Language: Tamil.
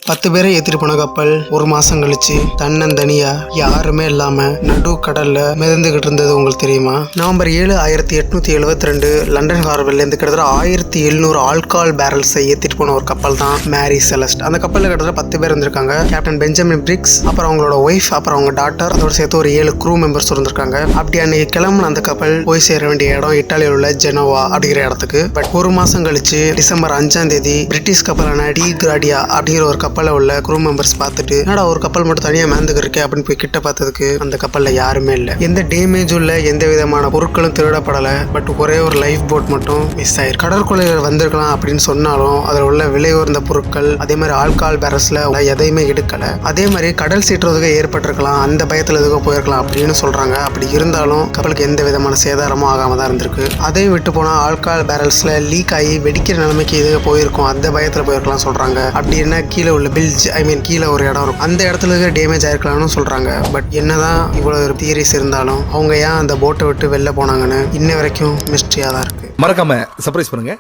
10 பேரை ஏற்றிட்டு போன கப்பல் ஒரு மாசம் கழிச்சு தன்னந்தனியா யாருமே இல்லாம நடு கடல்ல மிதந்துகிட்டு இருந்தது உங்களுக்கு தெரியுமா? நவம்பர் 7, 1872 லண்டன் ஹார்பர்ல இருந்து கிட்டத்தட்ட 1700 ஆல்கஹால் பேரல்ஸை ஏற்றிட்டு போன ஒரு கப்பல் தான் மேரி செலஸ்ட். அந்த கப்பலில் கிட்டத்தட்ட 10 பேர் இருந்திருக்காங்க. கேப்டன் பெஞ்சமின் பிரிக்ஸ், அப்புறம் அவங்களோட ஒய்ஃப், அப்புறம் அவங்க டாட்டர், அதோட சேர்த்து ஒரு 7 க்ரூ மெம்பர்ஸ் இருந்திருக்காங்க. அப்படி அன்னைக்கு கிளம்புன அந்த கப்பல் போய் சேர வேண்டிய இடம் இட்டாலியில் உள்ள ஜெனோவா அப்படிங்கிற இடத்துக்கு. பட் ஒரு மாசம் கழிச்சு டிசம்பர் 5ஆம் தேதி பிரிட்டிஷ் கப்பலான டி கிராடியா அப்படிங்கிற ஒரு கப்பலை உள்ள க்ரூ மெம்பர்ஸ் பார்த்துட்டு என்னடா ஒரு கப்பல் மட்டும் தனியா மேந்துக்கு இருக்கே அப்படின்னு போய் கிட்ட பார்த்ததுக்கு அந்த கப்பல்ல யாருமே இல்லை. எந்த டேமேஜும் இல்லை, எந்த விதமான பொருட்களும் திருடப்படலை. பட் ஒரே ஒரு லைஃப் போட் மட்டும் மிஸ் ஆயிருக்கு. கடற்கொள்ளைகள் வந்திருக்கலாம் அப்படின்னு சொன்னாலும் அதில் உள்ள விலை உயர்ந்த பொருட்கள், அதே மாதிரி ஆல்கஹால் பேரல்ஸ்ல எதையுமே எடுக்கல. அதே மாதிரி கடல் சீற்றுவதுக்கு ஏற்பட்டிருக்கலாம், அந்த பயத்தில் எதுக்கோ போயிருக்கலாம் அப்படின்னு சொல்றாங்க. அப்படி இருந்தாலும் கப்பலுக்கு எந்த விதமான சேதாரமும் ஆகாம தான் இருந்திருக்கு. அதையும் விட்டு போனா ஆல்கஹால் பேரல்ஸ்ல லீக் ஆகி வெடிக்கிற நிலைமைக்கு எதுக்கு போயிருக்கும், அந்த பயத்தில் போயிருக்கலாம் சொல்றாங்க. அப்படின்னா கீழே உள்ள பில்ஜ் கீழே ஒரு இடம் இருக்கும், அந்த இடத்துல டேமேஜ் ஆயிருக்கலாம்னு சொல்றாங்க. பட் என்னதான் இவ்வளவு தியரிஸ் இருந்தாலும் அவங்க ஏன் அந்த போட்டை விட்டு வெளில போனாங்கன்னு இன்ன வரைக்கும் மிஸ்ட்ரியா தான் இருக்கு. மறக்காம சர்ப்ரைஸ் பண்ணுங்க.